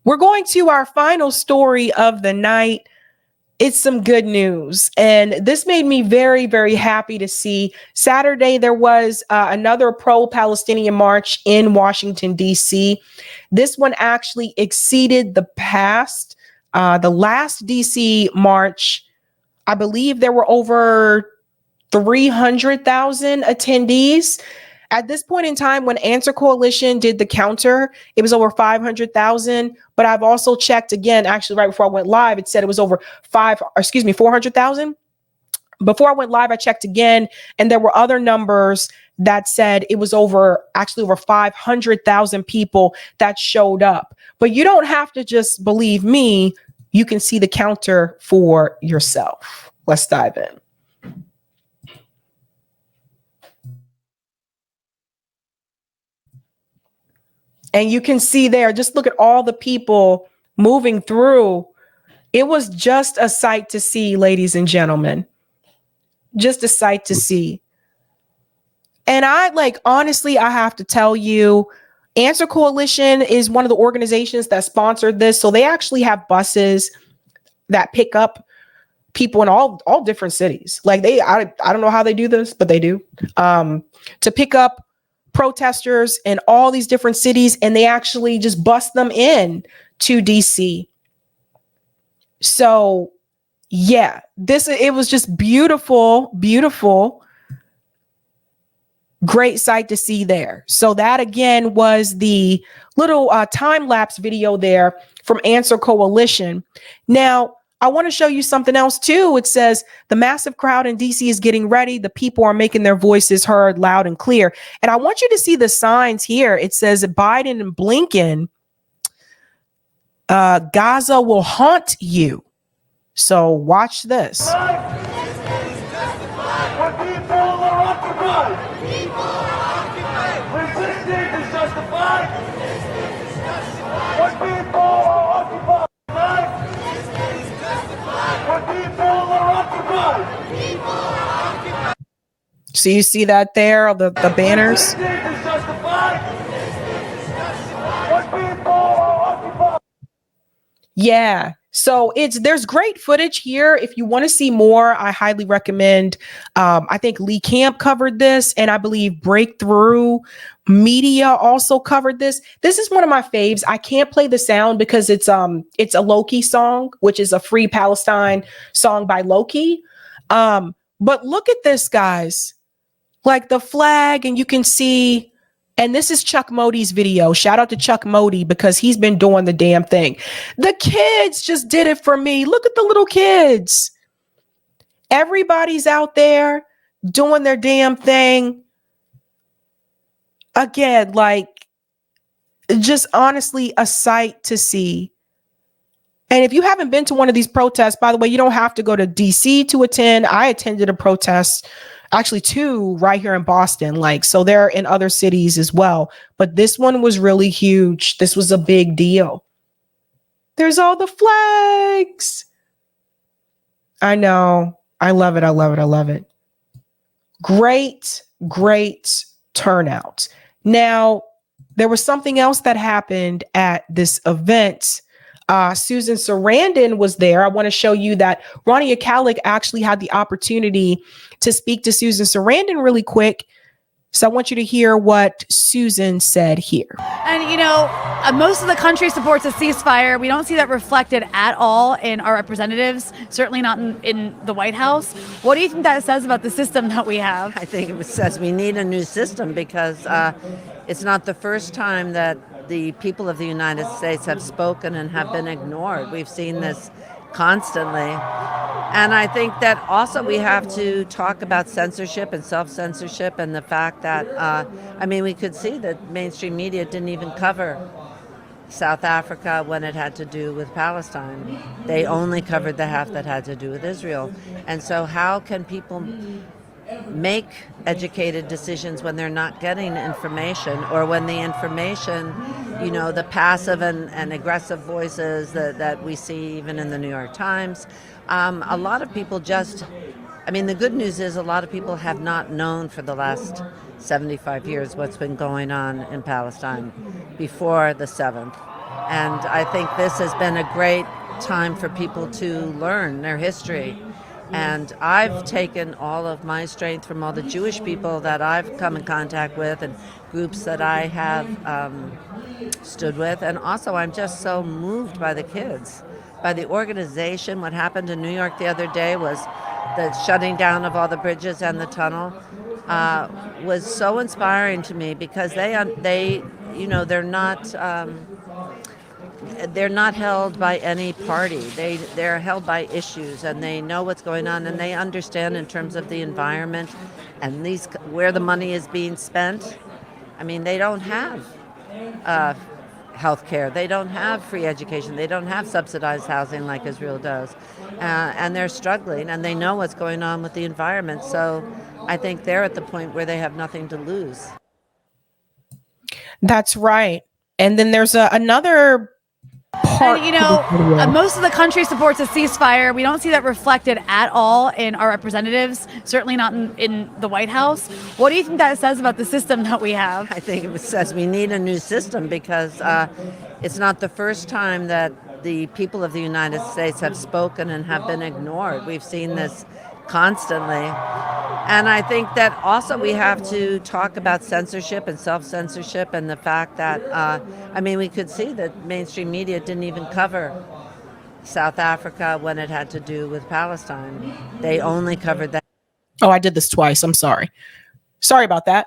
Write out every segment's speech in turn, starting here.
We're going to our final story of the night. It's some good news. And this made me very, very happy to see. Saturday, there was another pro-Palestinian march in Washington, D.C. This one actually exceeded the last D.C. march. I believe there were over 300,000 attendees. At this point in time, when Answer Coalition did the counter, it was over 500,000. But I've also checked again, actually, right before I went live, it said it was over 400,000. Before I went live, I checked again, and there were other numbers that said it was over 500,000 people that showed up. But you don't have to just believe me. You can see the counter for yourself. Let's dive in. And you can see there, just look at all the people moving through. It was just a sight to see, ladies and gentlemen. Just a sight to see. And honestly, I have to tell you, Answer Coalition is one of the organizations that sponsored this. So they actually have buses that pick up people in all different cities. I don't know how they do this, but they do. To pick up protesters in all these different cities, and they actually just bust them in to DC. So yeah, it was just beautiful, beautiful, great sight to see there. So that again was the little time-lapse video there from Answer Coalition. Now, I want to show you something else too. It says the massive crowd in DC is getting ready. The people are making their voices heard loud and clear. And I want you to see the signs here. It says Biden and Blinken, Gaza will haunt you. So watch this. So you see that there, the banners? Yeah. So there's great footage here. If you want to see more, I highly recommend. I think Lee Camp covered this, and I believe Breakthrough Media also covered this. This is one of my faves. I can't play the sound because it's a Loki song, which is a Free Palestine song by Loki. But look at this, guys. Like the flag, and you can see, and this is Chuck Mody's video. Shout out to Chuck Mody because he's been doing the damn thing. The kids just did it for me. Look at the little kids. Everybody's out there doing their damn thing. Again, just honestly a sight to see. And if you haven't been to one of these protests, by the way, you don't have to go to DC to attend. I attended a protest, actually two right here in Boston. So they're in other cities as well. But this one was really huge. This was a big deal. There's all the flags. I know. I love it. I love it. I love it. Great, great turnout. Now, there was something else that happened at this event. Susan Sarandon was there. I want to show you that Ronnie Akalik actually had the opportunity to speak to Susan Sarandon really quick. So I want you to hear what Susan said here. And, most of the country supports a ceasefire. We don't see that reflected at all in our representatives, certainly not in the White House. What do you think that says about the system that we have? I think it says we need a new system because it's not the first time that the people of the United States have spoken and have been ignored. We've seen this constantly. And I think that also we have to talk about censorship and self-censorship and the fact that, we could see that mainstream media didn't even cover South Africa when it had to do with Palestine. They only covered the half that had to do with Israel. And so how can people make educated decisions when they're not getting information, or when the information, the passive and aggressive voices that we see even in the New York Times. A lot of people the good news is a lot of people have not known for the last 75 years what's been going on in Palestine before the 7th. And I think this has been a great time for people to learn their history. And I've taken all of my strength from all the Jewish people that I've come in contact with and groups that I have stood with. And also, I'm just so moved by the kids, by the organization. What happened in New York the other day was the shutting down of all the bridges and the tunnel was so inspiring to me because they you know, they're not held by any party. They're held by issues, and they know what's going on, and they understand in terms of the environment and these where the money is being spent. I mean, they don't have health care. They don't have free education. They don't have subsidized housing like Israel does. And they're struggling, and they know what's going on with the environment. So I think they're at the point where they have nothing to lose. That's right. And then there's another part. And, you know, most of the country supports a ceasefire. We don't see that reflected at all in our representatives, certainly not in the White House. What do you think that says about the system that we have? I think it says we need a new system because it's not the first time that the people of the United States have spoken and have been ignored. We've seen this constantly. And I think that also we have to talk about censorship and self-censorship and the fact that, I mean, we could see that mainstream media didn't even cover South Africa when it had to do with Palestine. They only covered that. Oh, I did this twice. I'm sorry. Sorry about that.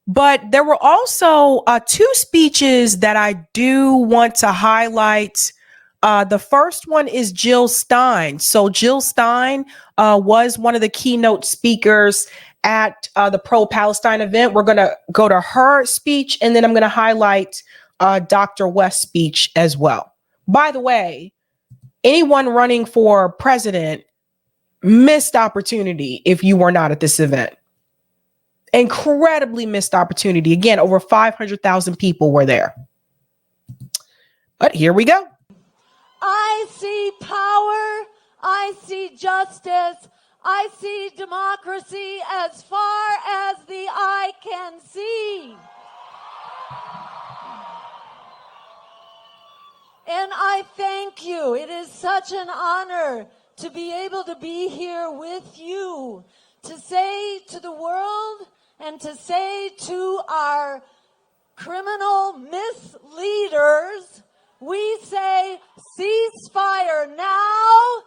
But there were also two speeches that I do want to highlight. The first one is Jill Stein. So Jill Stein was one of the keynote speakers at the Pro-Palestine event. We're going to go to her speech, and then I'm going to highlight Dr. West's speech as well. By the way, anyone running for president, missed opportunity if you were not at this event. Incredibly missed opportunity. Again, over 500,000 people were there. But here we go. I see power, I see justice, I see democracy as far as the eye can see. And I thank you. It is such an honor to be able to be here with you, to say to the world and to say to our criminal misleaders, we say ceasefire now.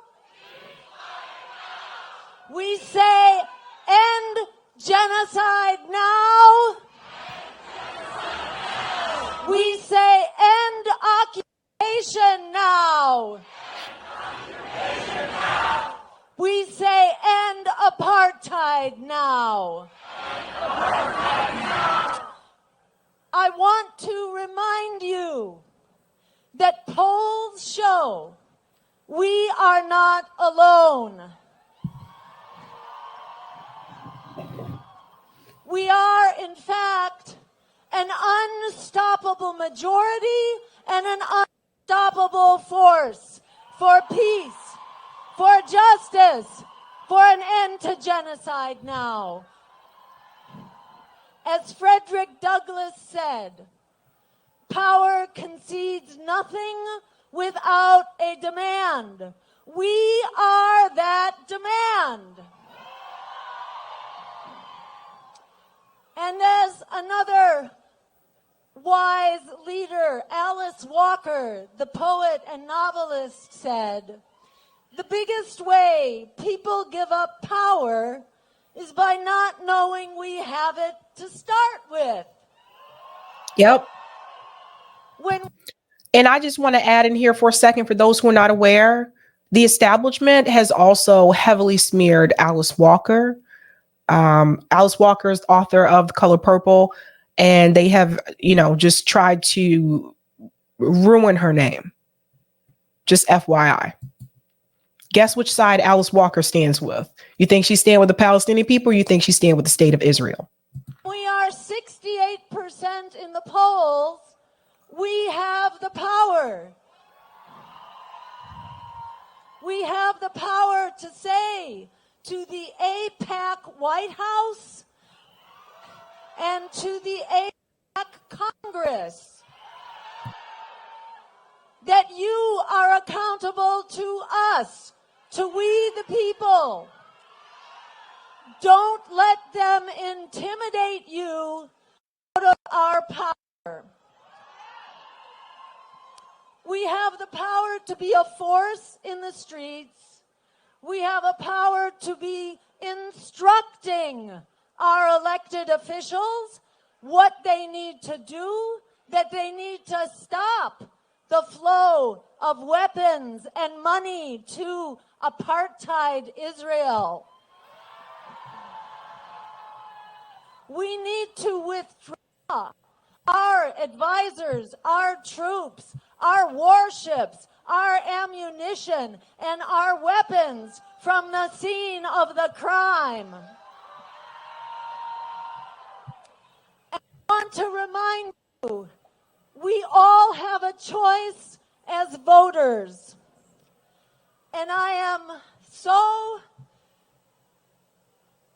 We say end genocide now. We say end occupation now. We say end apartheid now. I want to remind you that polls show we are not alone. We are, in fact, an unstoppable majority and an unstoppable force for peace, for justice, for an end to genocide now. As Frederick Douglass said, power concedes nothing without a demand. We are that demand. And as another wise leader, Alice Walker, the poet and novelist, said, the biggest way people give up power is by not knowing we have it to start with. Yep. And I just want to add in here for a second, for those who are not aware, the establishment has also heavily smeared Alice Walker. Alice Walker is the author of The Color Purple, and they have, just tried to ruin her name. Just FYI. Guess which side Alice Walker stands with? You think she stands with the Palestinian people, or you think she stands with the state of Israel? We are 68% in the polls. We have the power. We have the power to say to the AIPAC White House and to the AIPAC Congress, that you are accountable to us, to we the people. Don't let them intimidate you out of our power. We have the power to be a force in the streets. We have a power to be instructing our elected officials what they need to do, that they need to stop the flow of weapons and money to apartheid Israel. We need to withdraw our advisors, our troops, our warships, our ammunition, and our weapons from the scene of the crime. And I want to remind you, we all have a choice as voters. And I am so,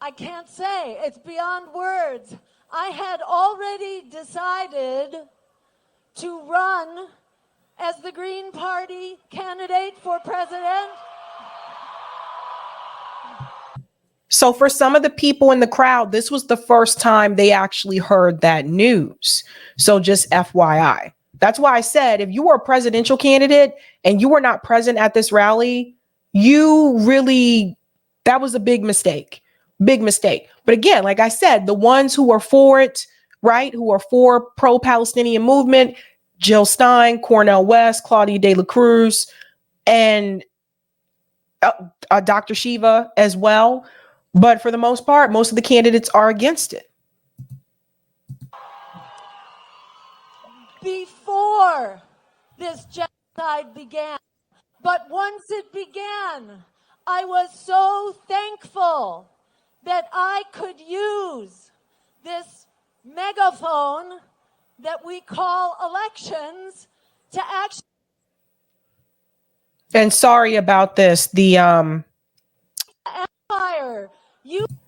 I can't say, it's beyond words. I had already decided to run as the Green Party candidate for president. So for some of the people in the crowd, this was the first time they actually heard that news. So just FYI. That's why I said, if you were a presidential candidate and you were not present at this rally, that was a big mistake. Big mistake. But again, like I said, the ones who are for it, right, who are for pro-Palestinian movement, Jill Stein, Cornell West, Claudia de la Cruz, and Dr. Shiva as well. But for the most part, most of the candidates are against it. Before this genocide began, but once it began, I was so thankful that I could use this megaphone that we call elections to actually. And sorry about this. The empire.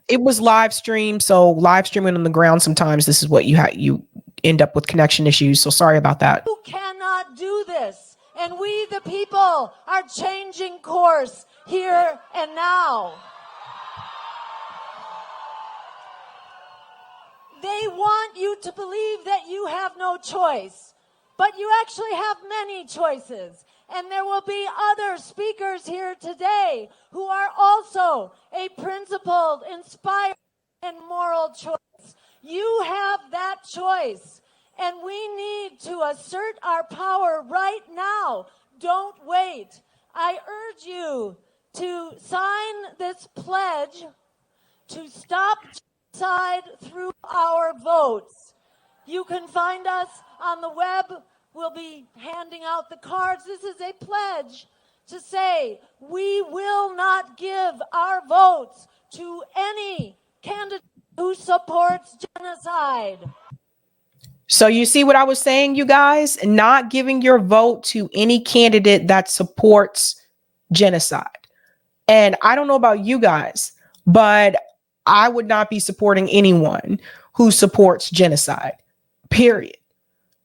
It was live streamed, so live streaming on the ground sometimes this is what you end up with connection issues. So sorry about that. You cannot do this, and we the people are changing course here and now. They want you to believe that you have no choice, but you actually have many choices. And there will be other speakers here today who are also a principled, inspired, and moral choice. You have that choice, and we need to assert our power right now. Don't wait. I urge you to sign this pledge to stop genocide through our votes. You can find us on the web. We'll be handing out the cards. This is a pledge to say we will not give our votes to any candidate who supports genocide. So you see what I was saying, you guys? Not giving your vote to any candidate that supports genocide. And I don't know about you guys, but I would not be supporting anyone who supports genocide, period.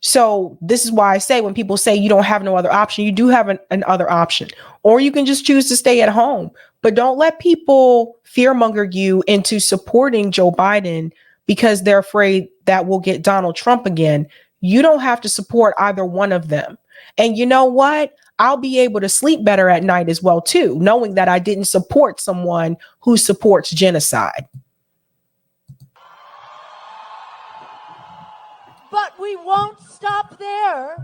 So this is why I say when people say you don't have no other option, you do have an other option, or you can just choose to stay at home. But don't let people fearmonger you into supporting Joe Biden because they're afraid that we'll get Donald Trump again. You don't have to support either one of them. And you know what? I'll be able to sleep better at night as well, too, knowing that I didn't support someone who supports genocide. But we won't stop there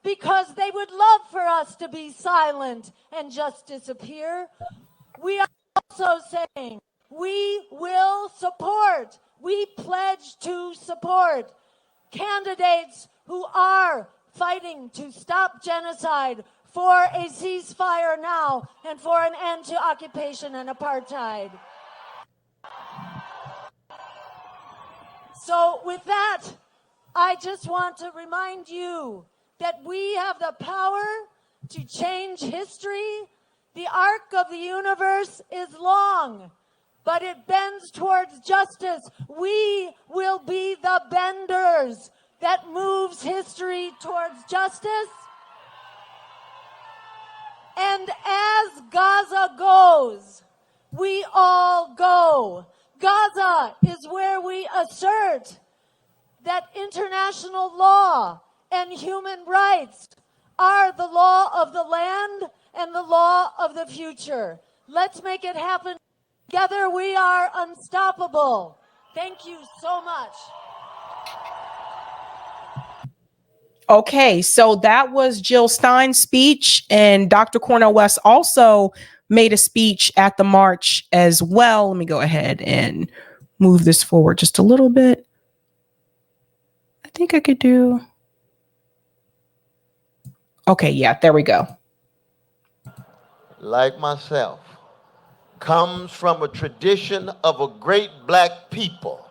because they would love for us to be silent and just disappear. We are also saying we will support, we pledge to support candidates who are fighting to stop genocide, for a ceasefire now, and for an end to occupation and apartheid. So with that, I just want to remind you that we have the power to change history. The arc of the universe is long, but it bends towards justice. We will be the benders that moves history towards justice. And as Gaza goes, we all go. Gaza is where we assert that international law and human rights are the law of the land and the law of the future. Let's make it happen. Together we are unstoppable. Thank you so much. Okay, so that was Jill Stein's speech, and Dr. Cornel West also made a speech at the march as well. Let me go ahead and move this forward just a little bit. I think I could do. Okay, yeah, there we go. Like myself, comes from a tradition of a great black people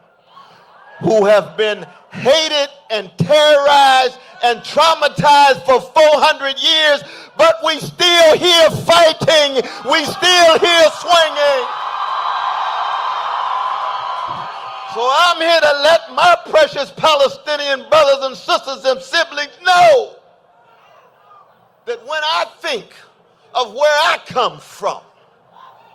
who have been hated and terrorized and traumatized for 400 years, but we still here fighting, we still here swinging. So I'm here to let my precious Palestinian brothers and sisters and siblings know that when I think of where I come from,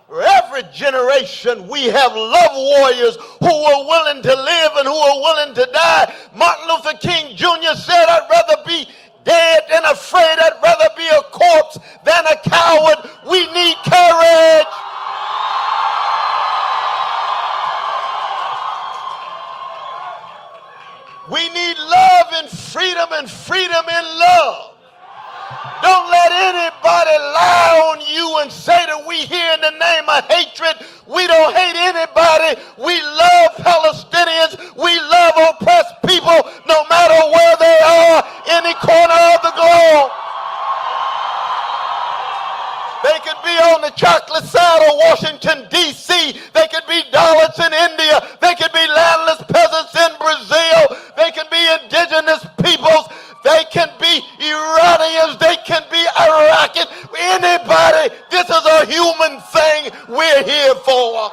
for every generation, we have love warriors who were willing to live and who are willing to die. Martin Luther King Jr. said, I'd rather be dead than afraid. I'd rather be a corpse than a coward. We need courage. We need love and freedom in love. Don't let anybody lie on you and say that we here in the name of hatred. We don't hate anybody. We love Palestinians. We love oppressed people no matter where they are, any corner of the globe. They could be on the chocolate side of Washington, D.C. They could be Dalits in India. They could be landless peasants in Brazil. They can be indigenous peoples. They can be Iranians. They can be Iraqi. Anybody. This is a human thing we're here for.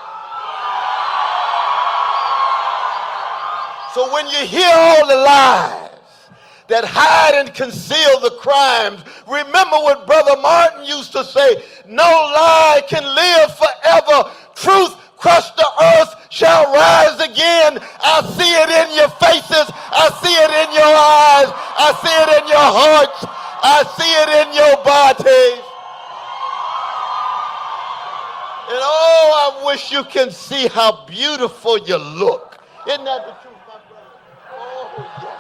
So when you hear all the lies that hide and conceal the crimes, remember what Brother Martin used to say, no lie can live forever. Truth crushed the earth shall rise again. I see it in your faces. I see it in your eyes. I see it in your hearts. I see it in your bodies. And oh, I wish you can see how beautiful you look. Isn't that the truth, my brother? Oh, yes.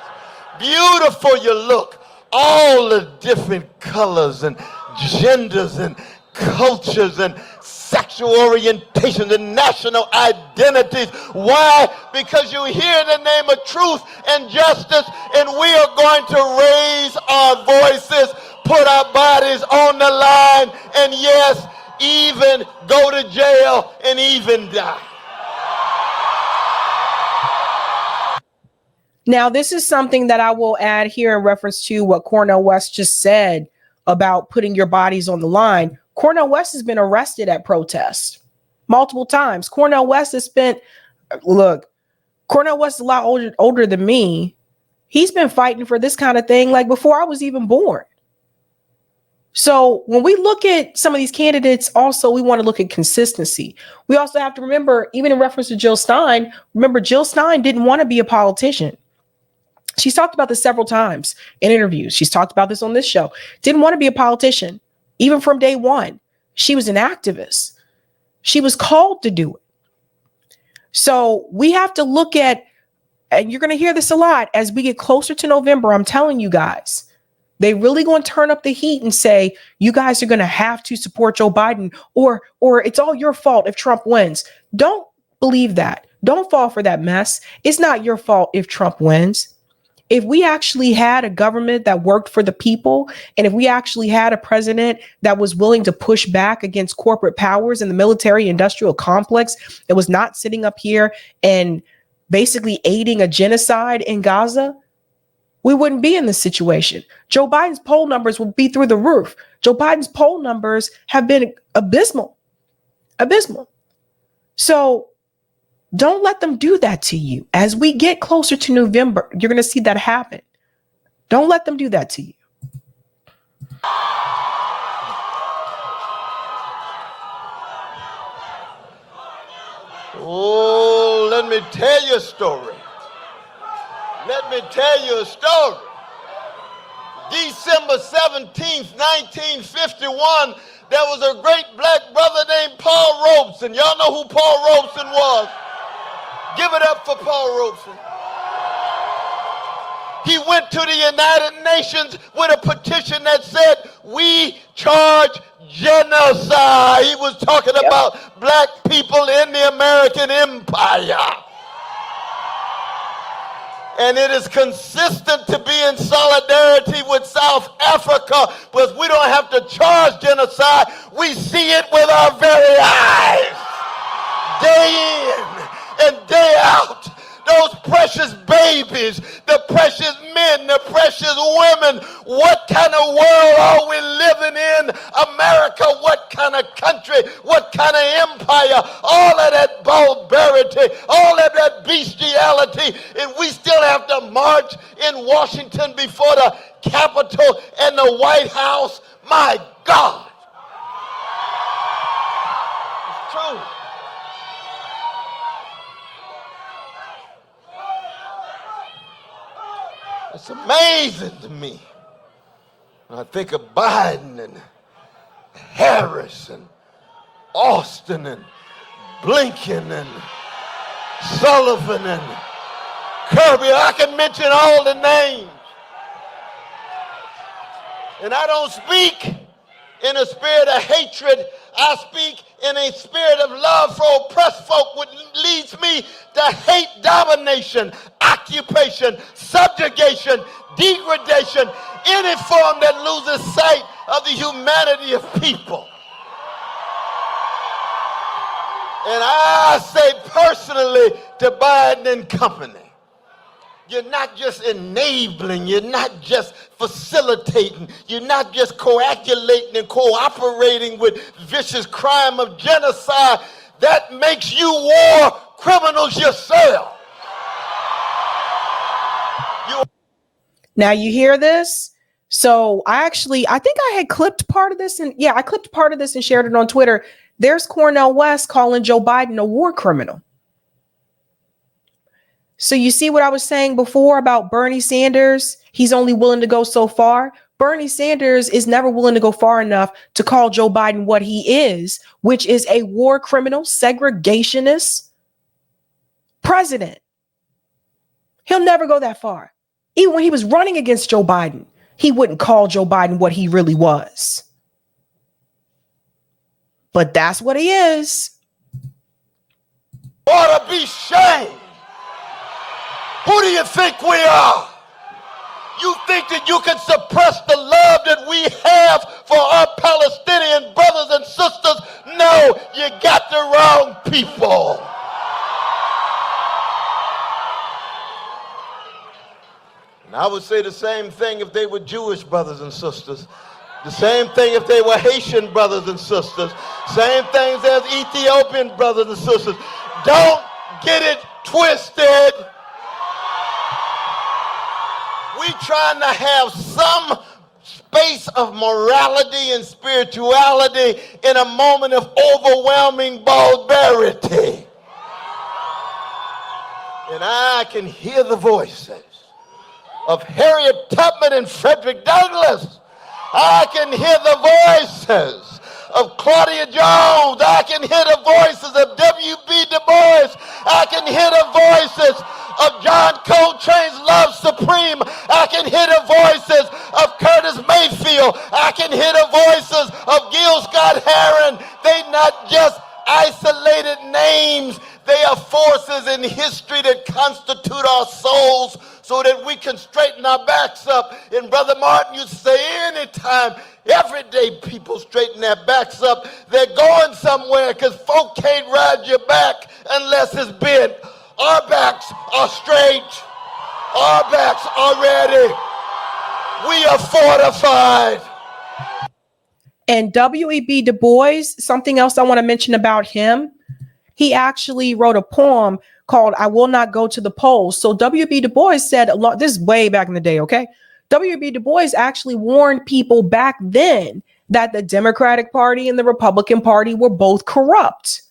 Beautiful you look. All the different colors and genders and cultures and sexual orientations and national identities. Why? Because you're here in the name of truth and justice, and we are going to raise our voices, put our bodies on the line, and yes, even go to jail and even die. Now, this is something that I will add here in reference to what Cornel West just said about putting your bodies on the line. Cornel West has been arrested at protests multiple times. Cornel West has spent, look, Cornel West is a lot older than me. He's been fighting for this kind of thing like before I was even born. So when we look at some of these candidates, also, we want to look at consistency. We also have to remember, even in reference to Jill Stein, remember Jill Stein didn't want to be a politician. She's talked about this several times in interviews. She's talked about this on this show. Didn't want to be a politician. Even from day one, she was an activist. She was called to do it. So we have to look at, and you're going to hear this a lot as we get closer to November. I'm telling you guys, they really going to turn up the heat and say, you guys are going to have to support Joe Biden, or it's all your fault if Trump wins. Don't believe that. Don't fall for that mess. It's not your fault if Trump wins. If we actually had a government that worked for the people, and if we actually had a president that was willing to push back against corporate powers in the military industrial complex, that was not sitting up here and basically aiding a genocide in Gaza, we wouldn't be in this situation. Joe Biden's poll numbers would be through the roof. Joe Biden's poll numbers have been abysmal. So don't let them do that to you. As we get closer to November, you're going to see that happen. Don't let them do that to you. Oh, let me tell you a story. Let me tell you a story. December 17th, 1951, there was a great black brother named Paul Robeson. Y'all know who Paul Robeson was? Give it up for Paul Robeson. He went to the United Nations with a petition that said, we charge genocide. He was talking about black people in the American Empire. And it is consistent to be in solidarity with South Africa, because we don't have to charge genocide. We see it with our very eyes, day in and day out. Those precious babies, the precious men, the precious women. What kind of world are we living in? America, what kind of country? What kind of empire? All of that barbarity, all of that bestiality, and we still have to march in Washington before the Capitol and the White House. My God. It's true. It's amazing to me when I think of Biden and Harris and Austin and Blinken and Sullivan and Kirby. I can mention all the names. And I don't speak in a spirit of hatred. I speak in a spirit of love for oppressed folk, which leads me to hate domination, occupation, subjugation, degradation, any form that loses sight of the humanity of people. And I say personally to Biden and company, you're not just enabling, you're not just facilitating, you're not just coagulating and cooperating with vicious crime of genocide. That makes you war criminals yourself. Now you hear this? So I think I had clipped part of this, and I clipped part of this and shared it on Twitter. There's Cornell West calling Joe Biden a war criminal. So you see what I was saying before about Bernie Sanders? He's only willing to go so far. Bernie Sanders is never willing to go far enough to call Joe Biden what he is, which is a war criminal, segregationist president. He'll never go that far. Even when he was running against Joe Biden, he wouldn't call Joe Biden what he really was. But that's what he is. Ought to be shamed. Who do you think we are? You think that you can suppress the love that we have for our Palestinian brothers and sisters? No, you got the wrong people. And I would say the same thing if they were Jewish brothers and sisters. The same thing if they were Haitian brothers and sisters. Same things as Ethiopian brothers and sisters. Don't get it twisted. We trying to have some space of morality and spirituality in a moment of overwhelming barbarity. And I can hear the voices of Harriet Tubman and Frederick Douglass. I can hear the voices of Claudia Jones. I can hear the voices of W.B. Du Bois. I can hear the voices of John Coltrane's Love Supreme. I can hear the voices of Curtis Mayfield. I can hear the voices of Gil Scott-Heron. They not just isolated names. They are forces in history that constitute our souls so that we can straighten our backs up. And Brother Martin used to say, anytime, every day people straighten their backs up, they're going somewhere, because folk can't ride your back unless it's bent. Our backs are straight. Our backs are ready. We are fortified. And W.E.B. Du Bois, something else I want to mention about him, he actually wrote a poem called I Will Not Go to the Polls. So W.B. Du Bois said, this is way back in the day, okay? W.B. Du Bois actually warned people back then that the Democratic Party and the Republican Party were both corrupt.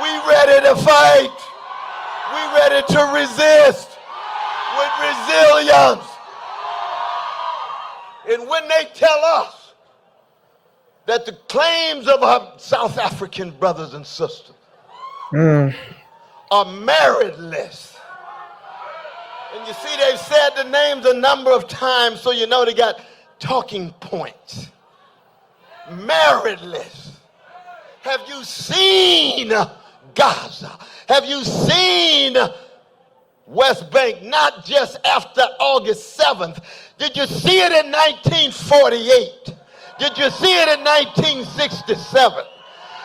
We ready to fight. We ready to resist with resilience. And when they tell us that the claims of our South African brothers and sisters are meritless, and you see they've said the names a number of times, so you know they got talking points. Meritless. Have you seen Gaza? Have you seen West Bank? Not just after August 7th. Did you see it in 1948? Did you see it in 1967?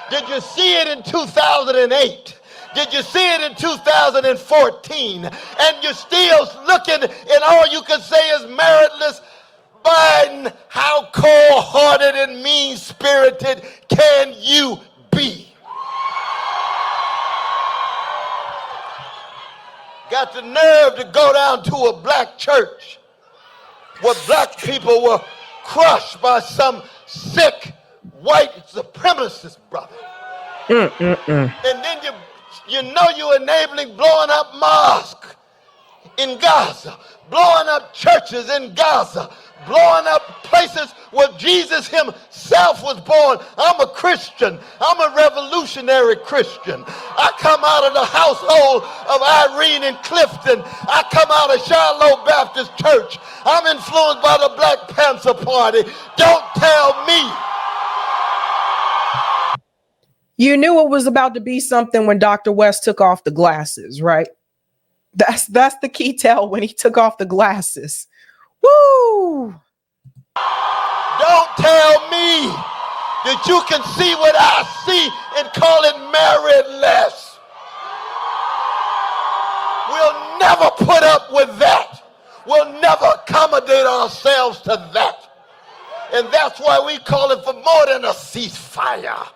Did you see it in 2008? Did you see it in 2014? And you're still looking and all you can say is meritless. Biden, how cold-hearted and mean-spirited can you be? Got the nerve to go down to a black church where black people were crushed by some sick white supremacist brother. And then you know you're enabling blowing up mosques in Gaza, blowing up churches in Gaza, blowing up places where Jesus himself was born. I'm a Christian. I'm a revolutionary Christian. I come out of the household of Irene and Clifton. I come out of Shiloh Baptist Church. I'm influenced by the Black Panther Party. Don't tell me. You knew it was about to be something when Dr. West took off the glasses, right? That's the key tell when he took off the glasses. Woo! Don't tell me that you can see what I see and call it meritless. We'll never put up with that. We'll never accommodate ourselves to that. And that's why we call it for more than a ceasefire.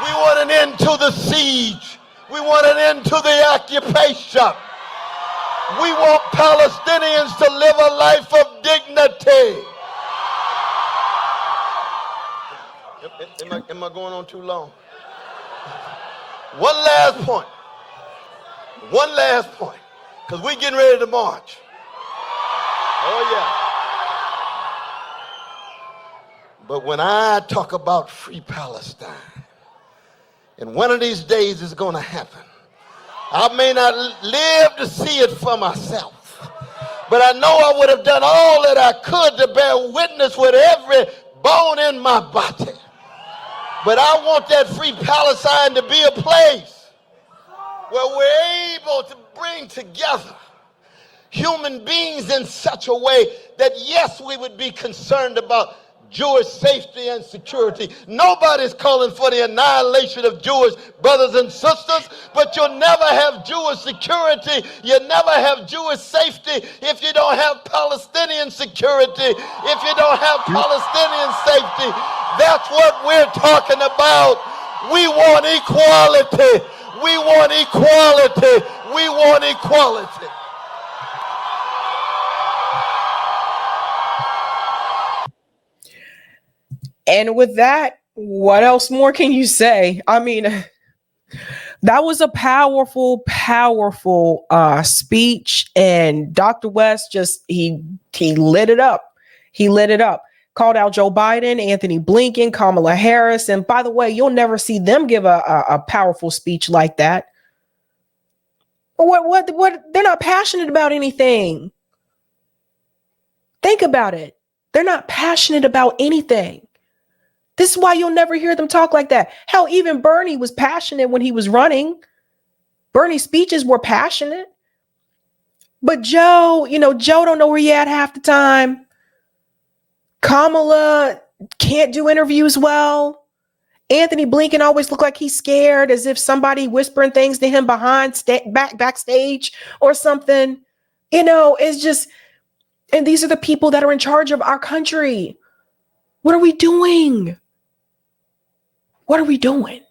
We want an end to the siege. We want an end to the occupation. We want Palestinians to live a life of dignity. Am I going on too long? One last point. One last point. Because we're getting ready to march. Oh, yeah. But when I talk about free Palestine, and one of these days it's going to happen, I may not live to see it for myself, but I know I would have done all that I could to bear witness with every bone in my body. But I want that free Palestine to be a place where we're able to bring together human beings in such a way that, yes, we would be concerned about Jewish safety and security. Nobody's calling for the annihilation of Jewish brothers and sisters, but you'll never have Jewish security. You'll never have Jewish safety if you don't have Palestinian security, if you don't have Palestinian safety. That's what we're talking about. We want equality. We want equality. We want equality. And with that, what else more can you say? I mean, that was a powerful speech, and Dr. West just he lit it up. He lit it up. Called out Joe Biden, Anthony Blinken, Kamala Harris, and by the way, you'll never see them give a powerful speech like that. What? They're not passionate about anything. Think about it. They're not passionate about anything. This is why you'll never hear them talk like that. Hell, even Bernie was passionate when he was running. Bernie's speeches were passionate. But Joe don't know where he at half the time. Kamala can't do interviews well. Anthony Blinken always looked like he's scared, as if somebody whispering things to him backstage or something. It's just, and these are the people that are in charge of our country. What are we doing? What are we doing?